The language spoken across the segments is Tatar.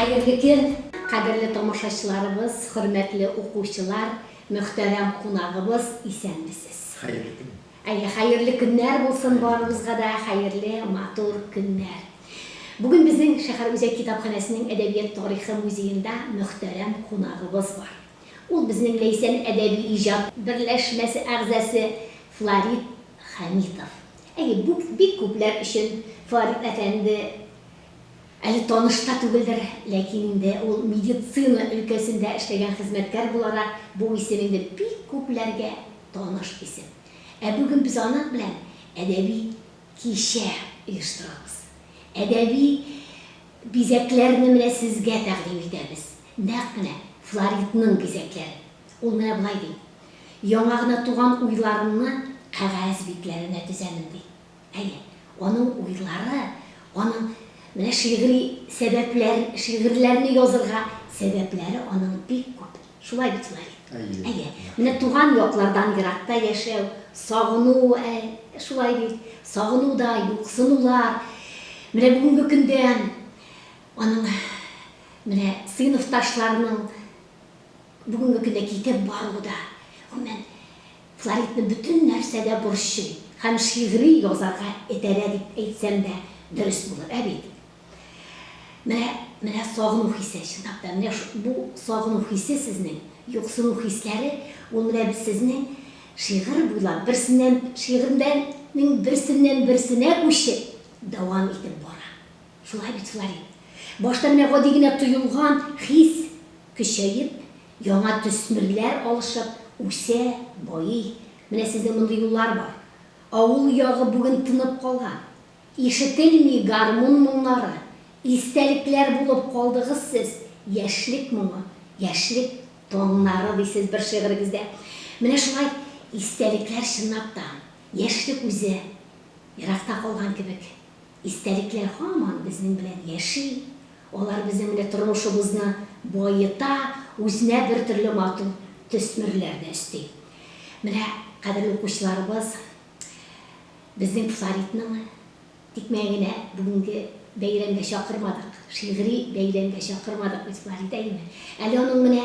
Hayırlı gün, kadirli tomoshachilarimiz, hürmetli okuvchilar, muhtaram qonağımız isenmisiz. Hayırlı gün. Hayırlı günler olsun barımızga da, hayırlı, matur günler. Bugün bizim Şahar Özek Kitapxanasının Edebiyat Tarixi Muzeyinde muhtaram qonağımız var. O bizim Leysen Edebi İcat Birleşmesi Ağzası Farid Hamitov. Bu bir kuplar için Farid Efendi Ali tanışta tügüldür, lakin de o meditsina ülkesinde işleyen hizmetkar bularak bu isiminde bir kuplarga tanış isim. Bugün biz onun bilen edebi kişi uyuşturamiz. Edebi bizeklerini bile sizge taqdim etamiz. Naqmine Faridning bizekleri. Ol mene bulay deyim. Yanağına tuğan uylarını qağaz bitlerine düzenim deyim. Onun uyları, onun mene şiirlerini yazırga sebepleri onun bir köp. Şulay bit Farid. Mene tuğan yoklardan yırakta yaşav, sağını, şulay bit, sağını da, yoksınular. Mene bugünkü günden onun mene sınıftaşlarının bugünkü günde kitap barığı da. Men Farid'nin bütün nersede buruşu, hem şiiri yazarga etere deyip etsem de dürüst bulur. Mene sağını hissi, şındaqda, bu sağını hissi sizin, yoksunu hisleri, onlara sizin şiir buyla, şiirinden birisine koşup devam etip bora. Şulay bit Farid. Başta mene qadigine tuyulgan his küçeyip, yana tüsmürler alışıp, üse, boyu. Mene sizin mındı yollar var. Ağul yağı bugün tınıp kalgan. İşitilmi garmon munları. İstelikler bulup kaldığız siz. Yaşlık mı? Yaşlık tonları deysiz bir şiirinizde. Mene şulay istelikler şınaptan. Yaşlık üze. Yırakta kalgan kibik. İstelikler haman bizim bilen yaşı. Olar bizim bile turmuşumuzni boyuta, üzne bir türlü matıl tüsmürlerde üstü. Mene kadirli okuşlarımız bizim Farid'nin dikmeyine bugünkü beylemde şakırmadık, şiiri beylemde şakırmadık biz Farid deymi. Onun mene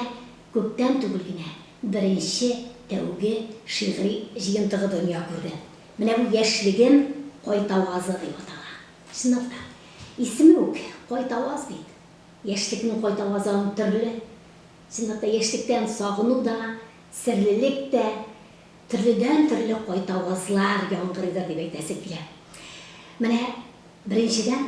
köpten tügülgüne birinci tevgi şiiri jiyintığı dünya gördü. Mene bu yaşligim Koytavazı deyip atağa. Sınıfta. İsmi yok, Koytavaz deyip. Yaşlıkның Koytavazının türlü. Sınıfta yaşlıktan sağını da, sirlilik de, türlüden türlü Koytavazlar yangırıdır deyip eytesi bile. Mene birinciden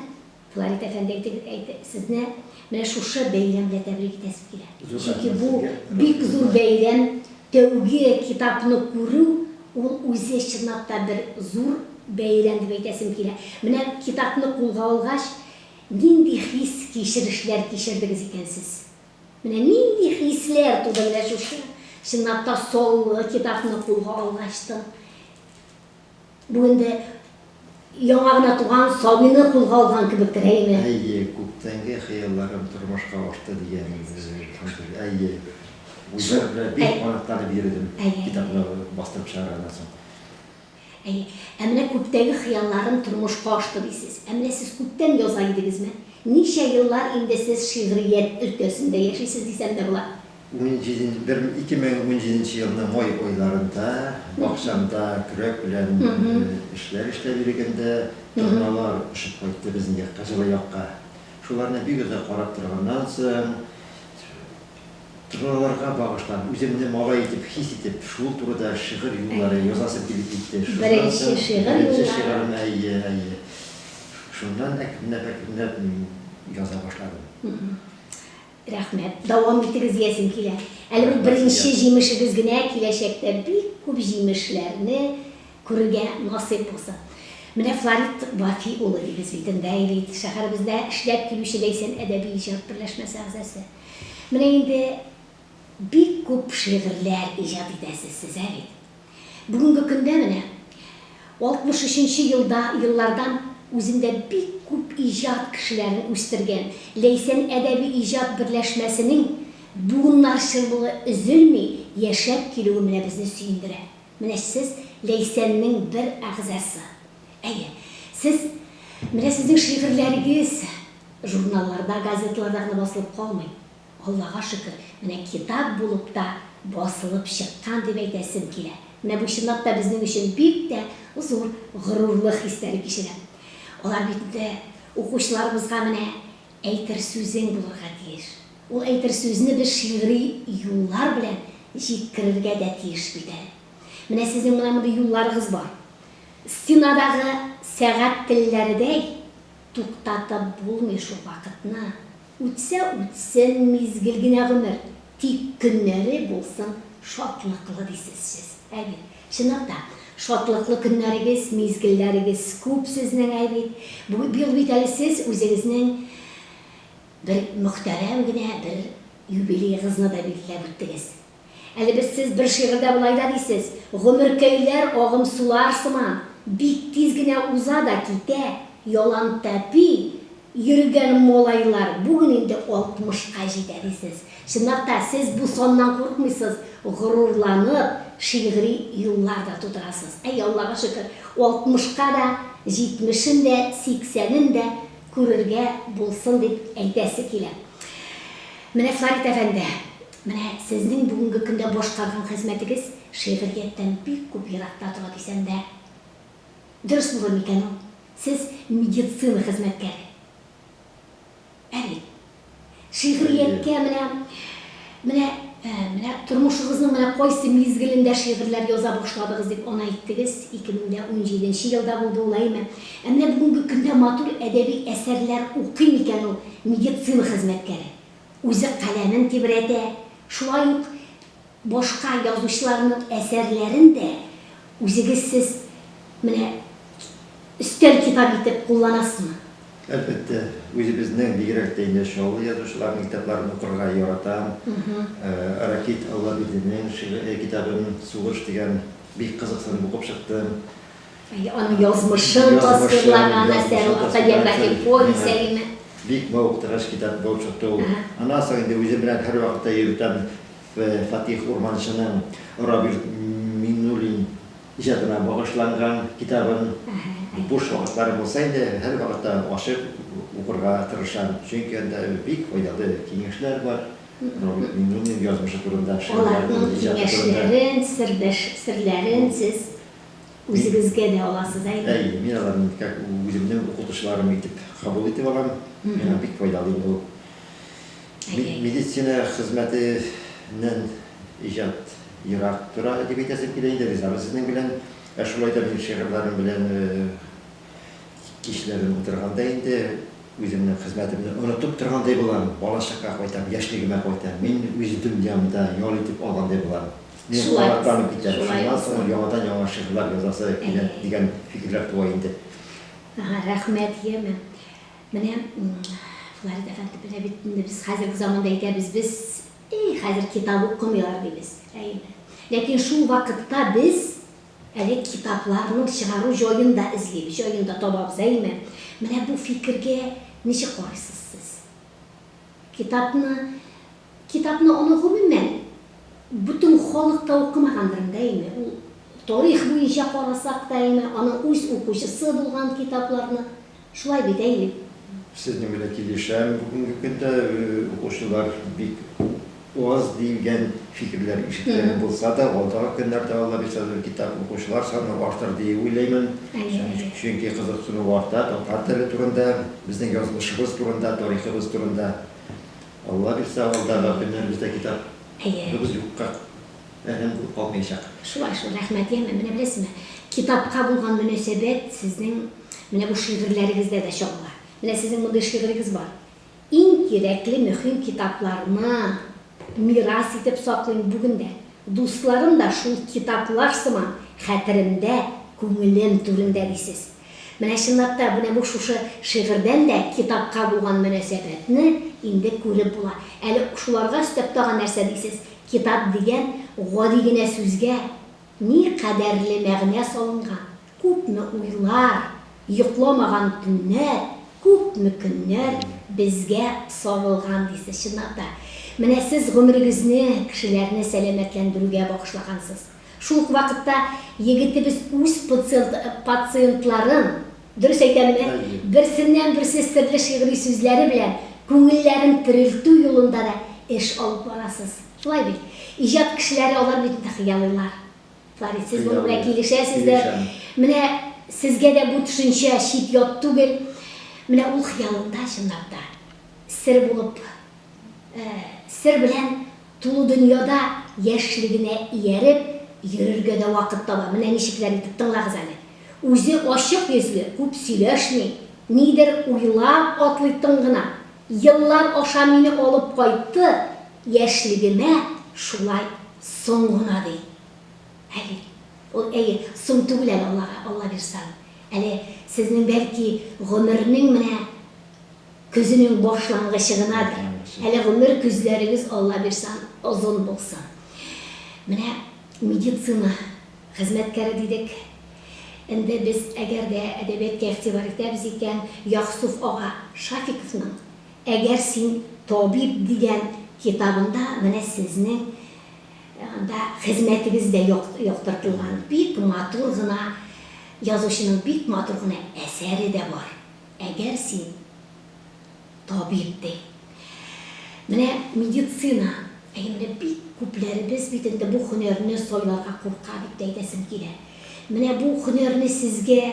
Farid Efendi eytti sizne mene şuşa beylemle tebrik etesi bile. Çünkü bu büyük zor beylem, tevgi kitapını kuru, o üze şınapta bir zor beylem deyip eytesim bile. Mene kitapını kulga olgaç, nindi his kişirişler kişirdiğiniz ekensiz. Mene nindi hisler tuda mene şuşa, şınapta sol kitapını kulga olgaçtı. Bugün de yanağına tuğan sabını kulga olgan kibiktir, heymi? Köptengi hıyallarım turmuşka başta diyen, uylar bir konakları birdim, kitabını bastırıp çağıranasın. Emine köptegi hıyallarım turmuşka açtı deysiz. Emine siz köpten yazaydınız mı? Nice yıllar indi siz şiiriyet ülkesinde yaşaysız desem de bular? 2017 yılının moy oylarında, bakşamda kürek bilen işler biriginde turnalar ışık koydu bizimge Qızılı yoqqa. Şularına bir göze qarab turgandan soň turnalarga bağışlan, özümni malay etip, his etip, şul turida şiir yolları yazası bilip gitti. Birinci şiir yolları. Şundan ekimlep yaza başladım. Rahmet, davam etiriz yesin kile. Bu birinci jimişimiz güne kileşekte bir köp jimişlerini körüge nasip olsa. Mene Farid Vaki oğlu biz bildim deyildi. Şaharımızda işlep gülüşü Leysen Edebi İcat Birleşmesi Ağzası. Mene indi bir köp şiirler icat edesiz siz evet. Bugünkü günde mene 63. yıllardan özünde bir köp icat kişilerini üstürgen Leysen Edebi İcat Birleşmesi'nin buğunlarçılığı üzülmey yaşap kiloğu mene bizni süyündüre. Mene siz Leysen'nin bir ağzası. Siz, mene sizin şiirleriniz журналларда, газеталарда гына басылып калмый. Аллага шөкер, менә китап булып та басылып чыккан дип әйтәсем килә. Менә бу чынлап та безнең өчен бик тә зур горурлы хисләр кичерә. Алар бит укучыларыбызга менә әйтер сүзең булырга тиеш. Ул әйтер сүзне без шигъри юллар белән җиткерергә дә тиеш бит. Менә сезнең менә мондай юлларыгыз бар. Стенадагы сәгать телләрдәй туктатып булмый шул вакытны. Үтсә үтсен мизгел генә гомер, тик көннәре булсын шатлыклы дисез сез. Әйбит. Чынлап та шатлыклы көннәрегез, мизгелләрегез күп сезнең әйбит. Бу бит әле сез үзегезнең bir muhterem gene bir юбилейгызны да билгеләп үттегез. Әле сез bir шигырьдә булай да дисез, гомер көйләр агым сулар сыман, бик тиз генә уза да китә, ялан тәпи, йөргән малайлар бүген инде 60-ка җитә дисез. Чынлап та сез бу соннан куркмыйсыз, горурланып, шигъри юлларда тутырасыз. Аллага шөкер, 60-ка да, 70-ен дә, 80-ен дә күрергә булсын дип әйтәсе килә. Менә Флорид әфәнде, менә сезнең бүгенге көндә башкарган хезмәтегез шигърияттән бик күп еракта тора дисәм дә, дөрес булыр микән ул? Сез медицина хезмәткәре. Әйе. Шигърияткә менә тормышыгызның менә кайсы мизгелендә шигырьләр яза башладыгыз дип аны әйттегез. 2017 елда булды улаймы. Менә бүгенге көндә матур әдәби әсәрләр укый микән ул медицина хезмәткәре? Үзе каләмен тибрәтә. Шулай ук башка язучыларның әсәрләрен дә үзегез сез менә өстәл китап итеп кулланасызмы? Әлбәттә, үзебезнең бигрәк тә инде шул язучыларның китапларын укырга яратам. Ракит Аллабидинең шигырь китабын Сугыш дигән бик кызыксынып укып чыктым. Аның язмышын тасвирлаган әсәр, автобиографик повестьләреме? Бик мавыктыргыч китап булып чыкты ул. Аннан соң инде үзем белән һәр вакытта йөртәм Фатих Урманшының Рабир Миннулин иҗатына багышланган китабын. Буш вакытлары булса инде һәр вакытта ачып укырга тырышам. Чөнки анда бик файдалы киңәшләр бар. Миннулин язмышы турында, аларның киңәшләрен, серләрен сез үзегезгә дә аласыз әйе? Әйе, мин аларны как үземнең укытучыларым итеп кабул итеп алам. Миңа бик файдалы ул. Медицина хезмәтеннән иҗат ерак тора дип әйтәсем килә инде. Сезнең белән шулай да мин шигырьләрем белән кичләрен утырганда инде үземнең хезмәтемне онытып торгандай булам. Балачакка кайтам, яшьлегемә кайтам. Мин үз дөньямда ял итеп алгандай булам. Шулай яңадан яңа шигырьләр язасы килә дигән фикерләр туа инде. Рәхмәт еме. Менә Флорид әфәнде белә бит без хәзерге заманда әйтәбез, без хәзер китап укымыйлар дибез. Ләкин шул вакытта без әле китапларның чыгару җаен да эзлибез, җаен да табабыз, әйме? Менә бу фикергә ничек карыйсыз сез? Китапны аны гомумән бөтен халык та укымагандыр инде, әйме? Ул тарих буенча карасак та, әйме, аның үз укучысы булган китапларны шулай бит, әйе? Сезнең белән килешәм, бүгенге көндә укучылар бик аз дигән фикерләр ишеткән булса да, алдагы көннәрдә Алла бирсә китап укучылар саны артыр дип уйлыйм. Чөнки кызыксыну арта, татар теле турында, безнең язмышыбыз турында, тарихыбыз турында. Алла бирсә алдагы көннәрдә китап без юкка булып калмаячак. Шулай, рәхмәт еме. Менә беләсезме, китапка булган мөнәсәбәт сезнең менә бу шигырьләрегездә дә чагыла. Менә сезнең мондай шигырегез бар. Иң кирәкле мөһим китапларны мирас итеп саклыйм бүгендә. Дусларым да шул китаплар сыман хәтеремдә, күңелем түрендә дисез. Менә чынлап та менә бу шушы шигырьдән дә китапка булган мөнәсәбәтне инде күреп була. Әле шуларга өстәп тагын нәрсә дисез? Китап дигән гади генә сүзгә ни кадәрле мәгънә салынган. Күпме уйлар, йокламаган төннәр, күпме көннәр безгә сарылган дисез. Чынлап та менә сез гомерегезне кешеләрне сәламәтләндерүгә багышлагансыз. Шул ук вакытта егетебез үз пациентларын Дөрес әйтәмме? Берсеннән берсе серле шигъри сүзләре белән күңелләрен терелтү юлында да эш алып барасыз. Шулай бит. Иҗат кешеләре алар бит хыяллыйлар. Фарид, сез моны белән килешәсездер. Менә сезгә дә бу төшенчә чит ят түгел. Менә ул хыялында чынлап та сер булып, сер белән тулы дөньяда яшьлегенә ияреп йөрергә дә вакыт таба. Менә ничекләр итеп тыңлагыз әле. Үзе ачык йөзле, күп сөйләшми, нидер уйлап атлыйтын гына. Еллар аша мине алып кайтты, яшьлегемә шулай соң гына ди. Әле, ул соң түгел әле Алла бирсәң. Әле сезнең бәлки гомернең менә көзенең башлангычы гынадыр. Әле гомер күзләрегез Алла бирсәң озын булсын. Менә медицина хезмәткәре дидек. Инде без әгәр дә әдәбиятка игътибар итәбез икән, Яхсуф ага Шафиковның «Әгәр син табиб» дигән китабында менә сезнең хезмәтегез дә яктыртылган. Бик матур гына, язучының бик матур гына әсәре дә бар. «Әгәр син табиб» ди. Менә медицина, менә бик күпләребез бит инде бу һөнәрне сайларга курка дип әйтәсем килә. Менә бу һөнәрне сезгә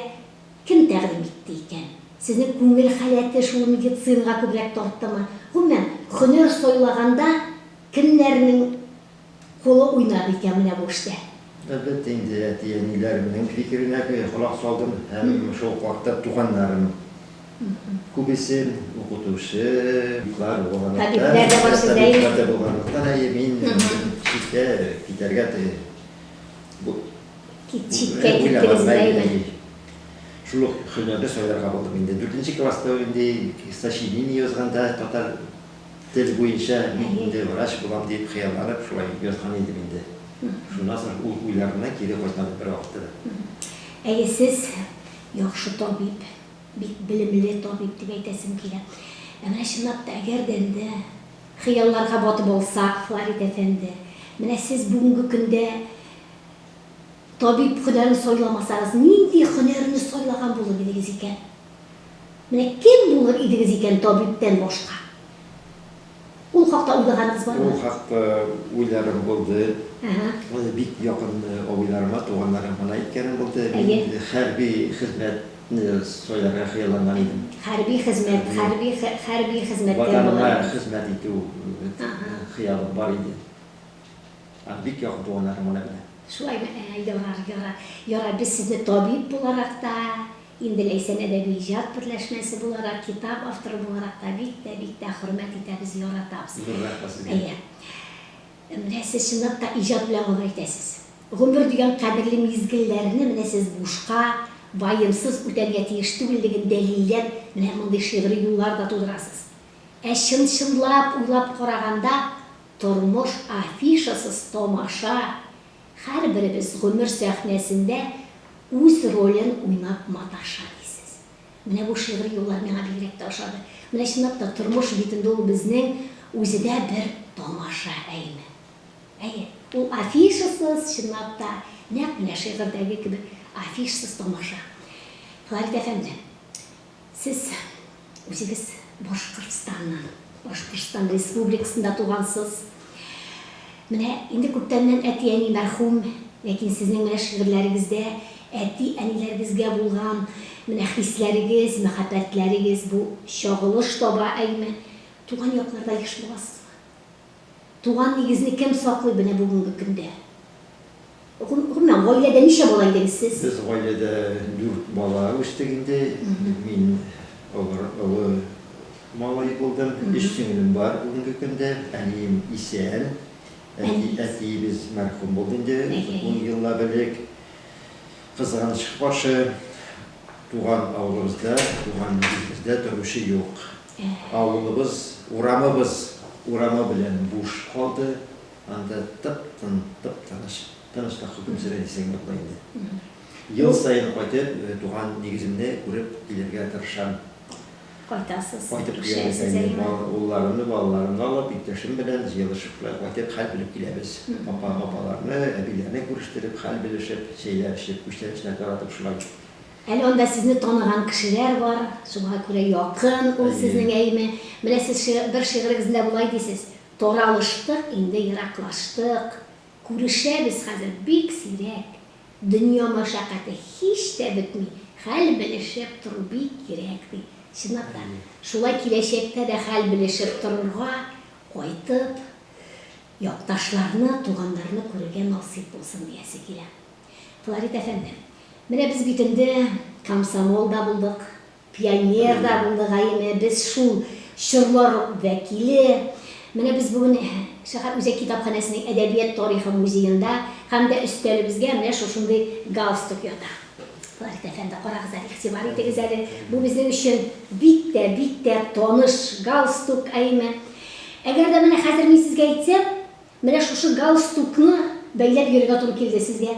кем тәкъдим итте икән? Сезнең күңел халәте шул медицинага күбрәк тарттымы? Гомумән, һөнәр сайлаганда кемнәрнең колы уйнар икән менә бу эштә? Әлбәттә инде әти-әниләремнең фикеренә колак салдым һәм шул вакытта туганнарым күбесе укытучы, табиблар да бар сездә. Мин китәргә Читкә киттегез. Шул һөнәрне сайларга булдым инде. 4нче класста инде сочинение язганда татар тел буенча инде врач булам дип хыялланып шулай язган идем инде. Шуннан соң ул уйларына кире кайтмады бер вакытта. Сез яхшы табиб, бик белемле табиб дип әйтәсем килә. Менә чынлап та әгәр дә инде хыялларга батып алсак, Фарид әфәнде, менә сез бүгенге көндә табиб һөнәрен сайламасагыз, нинди һөнәрне сайлаган булыр идегез икән? Менә кем булыр идегез икән табибтән башка? Ул хакта уйлаганыз бармы? Ул хакта уйларым булды. Бик якын абыйларыма, туганнарым гына әйткәнем булды. Хәрби хезмәтне сайларга хыялланган идем. Хәрби хезмәткә ватаныма хезмәт итү хыялым бар иде. Бик якын туганнарым гына белә. Шулай ярар, без сезне табиб буларак та, инде Ләйсән әдәби иҗат берләшмәсе буларак, китап авторы буларак та бик тә хөрмәт итәбез, яратабыз. Менә сез чынлап та иҗат белән гомер итәсез. Гомер дигән кадерле мизгелләрне менә сез бушка, ваемсыз үтәргә тиеш түгеллеген дәлилләп, менә мондый шигъри юлларда тудырасыз. Чынлап уйлап караганда, тормыш афишасыз тамаша. Һәрберебез гомер сәхнәсендә үз ролен уйнап маташа дисез. Менә бу шигъри юллар миңа бигрәк тә ошады. Менә чынлап та тормыш битендә ул безнең үзедә бер тамаша әйме. Ул афишасыз чынлап та нәкъ менә шигырьдәге кебек афишасыз тамаша. Фарид әфәнде, сез үзегез Башкортстан Республикасында тугансыз. Менә инде күптәннән әти-әни мәрхүм, ләкин сезнең менә шигырьләрегездә әти-әниләрегезгә булган менә хисләрегез, мәхәббәтләрегез бу чагылыш таба әйме. Туган якларда яшь буласызмы? Туган нигезне кем саклый менә бүгенге көндә? Гомумән, гаиләдә ничә бала идегез сез? Без гаиләдә 4 бала үстек инде. Мин олы малай булдым. 3 сеңлем бар бүгенге көндә. Әнием исән. Әтиебез мәрхүм булды инде 10 еллар элек. Кызганыч каршы туган авылыбызда, туган илебездә тормышы юк. Авылыбыз, урамы белән буш калды. Анда тыныч хөкем сөрә дисәң була инде. Ел сайын кайтып, туган нигеземне күреп килергә тырышам. Кайтасыз. Кайтып киләсез. Улларымны, балаларымны алып, иптәшем белән җыелышып кайтып хәл белеп киләбез. Апаларны, әбиләрне күрештереп, хәл белешеп, шәйләр эчеп, күчтәнечләр таратып шулай Әле анда сезне таныган кешеләр бар, шуңа күрә якын ул сезнең әйме. Менә сез бер шигырегездә булай дисез: "Таралыштык, инде ераклаштык. Күрешәбез хәзер бик сирәк. Дөнья мәшәкате һич тә бетми. Хәл белешеп тору бик кирәк", ди. Чынлап та, шулай киләчәктә дә хәл белешеп торырга, кайтып, якташларны, туганнарны күрергә насыйп булсын диясе килә. Флорид әфәнде, менә без бит инде комсомолда булдык, пионерда булдык, әйме, без шул чорлар вәкиле. Менә без бүген шәһәр үзәк китапханәсенең әдәбият тарихы музеенда һәм дә өстәлебезгә менә шушындый галстук ята. Флорид әфәнде, карагыз әле, игътибар итегез әле. Бу безнең өчен бик тә таныш галстук, әйме. Әгәр дә менә хәзер мин сезгә әйтсәм, менә шушы галстукны бәйләп йөрергә туры килде сезгә.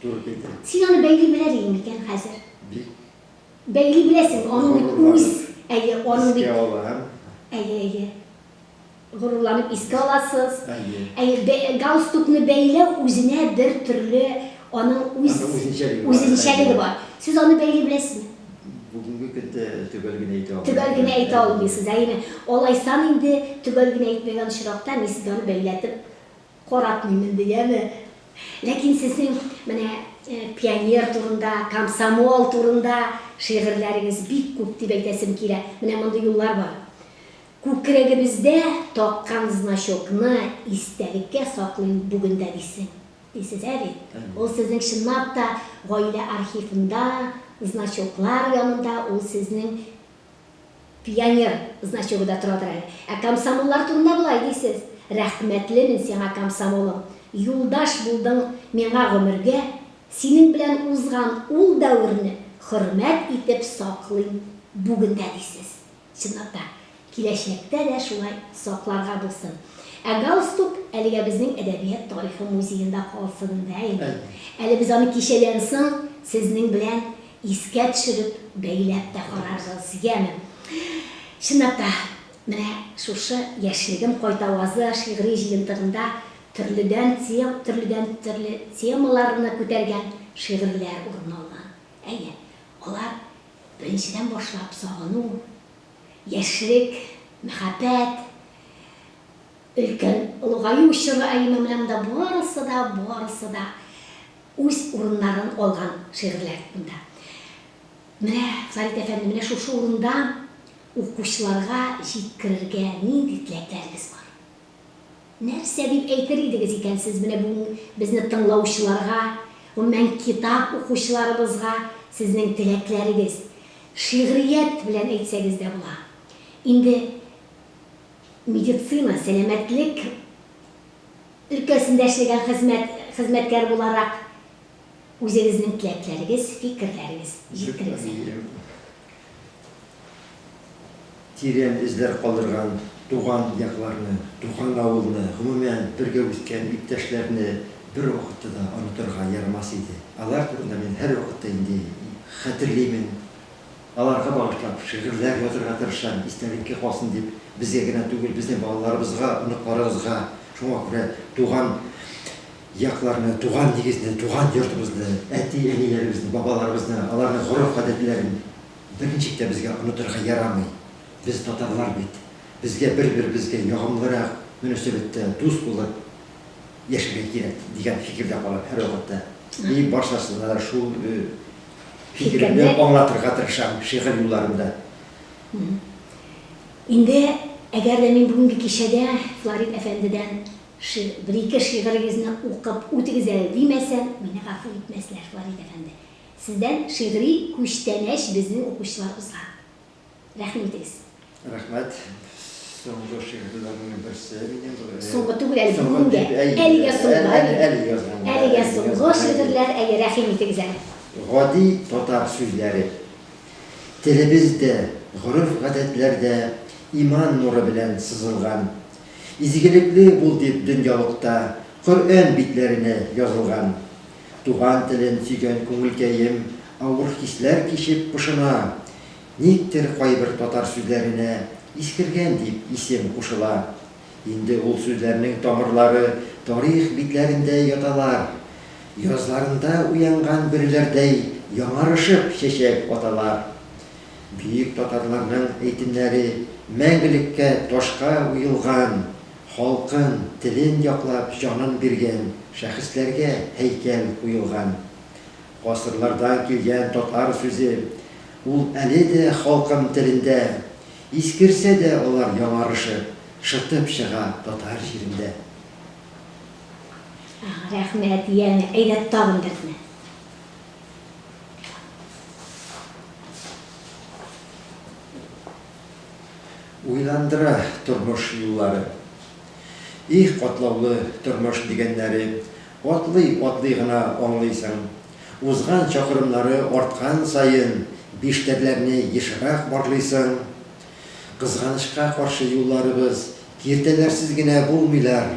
Туры килде. Син аны бәйли беләр идең икән хәзер. Бик. Бәйли беләсең, аның үз, аның бит. Искә алам. Горурланып искә аласыз. Әйе. Галстукны бәйләү үзенә бер төрле аның үзенчәлеге бар. Сез аны бәйли беләсезме? Бүгенге көндә төгәл генә әйтә алмыйм. Төгәл генә әйтә алмыйсыз, әйме. Алайсан инде төгәл генә әйтмәгән очракта мин сезгә аны бәйләтеп каратмыйм инде, яме. Ләкин сезнең менә пионер турында, комсомол турында шигырьләрегез бик күп дип әйтәсем килә. Менә монда юллар бар. Күкрәгебездә таккан значокны истәлеккә саклыйм бүгендә дисең. Дисез бит. Ул сезнең чынлап та гаилә архивында, значоклар янында ул сезнең пионер значогы да торадыр әле. Комсомоллар турында булай дисез: "Рәхмәтлемен сиңа, комсомолым. Юлдаш булдың миңа гомергә, синең белән узган ул дәверне хөрмәт итеп саклыйм бүгендә", дисез. Чынлап та, киләчәктә дә шулай сакларга булсын. Галстук әлегә безнең әдәбият тарихы музеенда калсын инде. Әле без аны кичәдән соң сезнең белән искә төшереп, бәйләп тә карарбыз, яме. Чынлап та, менә шушы яшьлегем кайтавазы шигъри җыентыгында төрле темаларны күтәргән шигырьләр урын алган. Әйе, алар беренчедән башлап сагыну, яшьлек, мәхәббәт, өлкән олыгаю чоры, әйме, менә барысы да үз урыннарын алган шигырьләр монда. Менә Флорид әфәнде, менә шушы урында укучыларга җиткерергә нинди теләкләрегез бар? Нәрсә дип әйтер идегез икән сез менә бүген безне тыңлаучыларга, гомумән китап укучыларыбызга сезнең теләкләрегез? Шигърият белән әйтсәгез дә була. Инде медицина, сәламәтлек өлкәсендә эшләгән хезмәткәр буларак үзегезнең теләкләрегез, фикерләрегез җиткерегез. Тирән эзләр калдырган туган якларны, туган авылны, гомумән бергә үскән иптәшләрне бер вакытта да онытырга ярамас иде. Алар турында мин һәр вакытта инде хәтерлим. Аларга багышлап шигырьләр язарга тырышам, истәлеккә калсын дип, безгә генә түгел, безнең балаларыбызга, оныкларыбызга, шуңа күрә туган якларны, туган нигезне, туган йортыбызны, әти-әниләребезне, бабаларыбызны, аларның гореф-гадәтләрен беренчектә безгә онытырга ярамый. Без татарлар бит. Безгә бер-беребезгә ягымлырак мөнәсәбәттә дус булып яшәргә кирәк дигән фикердә калып һәр вакытта. И барчасына да шул фикерне аңлатырга тырышам шигырь юлларында. Инде әгәр дә мин бүгенге кичәдә Флорид әфәндедән bir-ике шигырегезне укып үтегез әле димәсәм, мине гафу итмәсләр, Флорид әфәнде. Сездән шигъри күчтәнәч безнең укучыларыбызга. Рәхмәт итегез. Рәхмәт. Соңгы шигырьләрнең берсе минем. Соңгы түгел, әлегә соңгы шигырьләр, рәхим итегез әле. Гади татар сүзләре. Телебездә, гореф-гадәтләрдә иман нуры белән сызылган, изгелекле бул дип дөньялыкта Коръән битләренә язылган. Туган телен сөйгән күңелкәем авыр хисләр кичеп пошына. Никтер кайбер татар сүзләренә искергән дип исем кушыла. Инде ул сүзләрнең тамырлары тарих битләрендә яталар. Язларында уянган бүрелердей яңарышып чәчәк аталар. Бүйük татарларның әйтемнәре мәңгелеккә ташка уелган, халкын, телен яклап җанын биргән шәхесләргә һәйкәл куелган. Гасырлардан килгән татар сүзе, ул әле дә халкым телендә, искерсә дә алар яңарышып, шытып чыга татар җирендә. Рәхмәт, яңа әйдәп тагын дәртне. Уйландыра тормыш юллары. Их катлаулы тормыш дигәннәре, атлый гына аңлыйсың. Узган чакрымнары арткан сайын, биштәрләрне ешрак барлыйсың. Кызганычка каршы юлларыбыз киртәләрсез генә булмыйлар.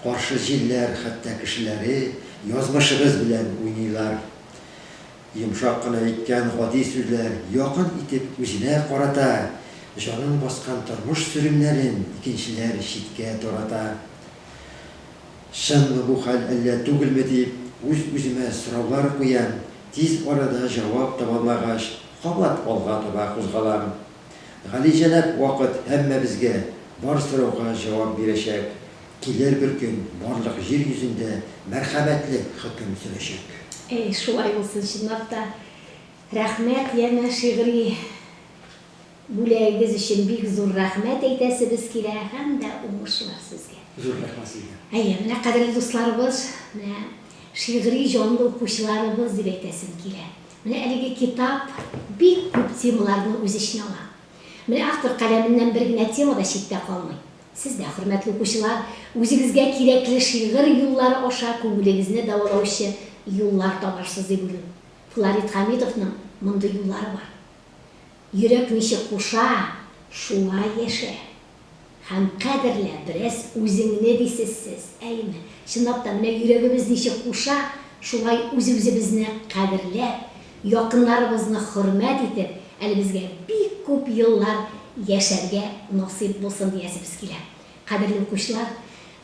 Каршы җилләр, хәтта кешеләре язмышыбыз белән уйныйлар. Йомшак кына әйткән гади сүзләр якын итеп үзенә карата, җанын баскан тормыш сүремнәрен икенчеләр читкә тарата. Шынмы бу хәл әллә түгелме дип, үз-үземә сораулар куям, тиз арада җавап таба алмагач, кабат алга таба кузгалам. Галиҗәнәп вакыт һәммәбезгә бар сорауга җавап бирәчәк. Килер бер көн барлык җир йөзендә мәрхәмәтле хөкем сөрәчәк. Шулай булсын, чынлап та. Рәхмәт, яңа шигъри бүләгегез өчен бик зур рәхмәт әйтәсебез килә, һәм дә уңышлар сезгә. Зур рәхмәт сезгә. Менә кадерле дусларыбыз, менә шигъри җанлы укучыларыбыз дип әйтәсем килә. Менә әлеге китап бик күп темаларны үз эченә ала. Менә автор каләменнән бер генә тема да читтә калмый. Сез дә, хөрмәтле укучылар, үзегезгә кирәкле шигырь юллары аша күңелегезне дәвалаучы юллар табарсыз дип уйлыйм. Флорид Хәмитовның мондый юллары бар. Йөрәк ничек куша, шулай яшә. Һәм кадерлә, бераз үзеңне дисез сез. Әйме, чынлап та менә йөрәгебез ничек куша, шулай үз-үзебезне кадерләп, якыннарыбызны хөрмәт итеп, әле безгә бик күп еллар яшәргә насип булсын диясебез килә. Кадерле укучылар,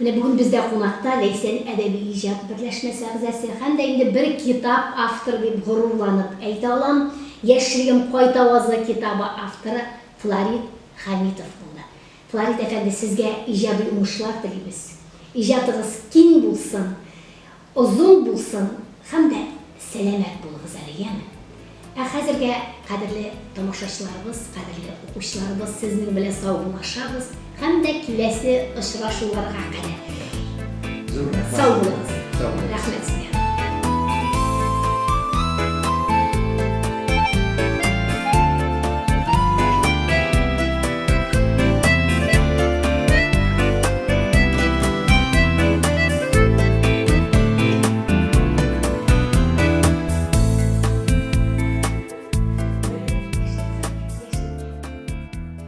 менә бүген бездә кунакта Ләйсән әдәби иҗат берләшмәсе әгъзасы һәм дә инде бер китап автор дип горурланып әйтә алам. Яшьлегем кайта вазы китабы авторы Флорид Хәмитов булды. Флорид әфәнде, сезгә иҗади уңышлар телибез. Иҗатыгыз киң булсын, озын булсын һәм дә сәламәт булыгыз әле, яме. Хәзергә кадерле тамашачыларыбыз, кадерле укучыларыбыз, сезнең белән саубуллашабыз һәм дә киләсе очрашуларга кадәр. Сау булыгыз. Рәхмәт сезгә.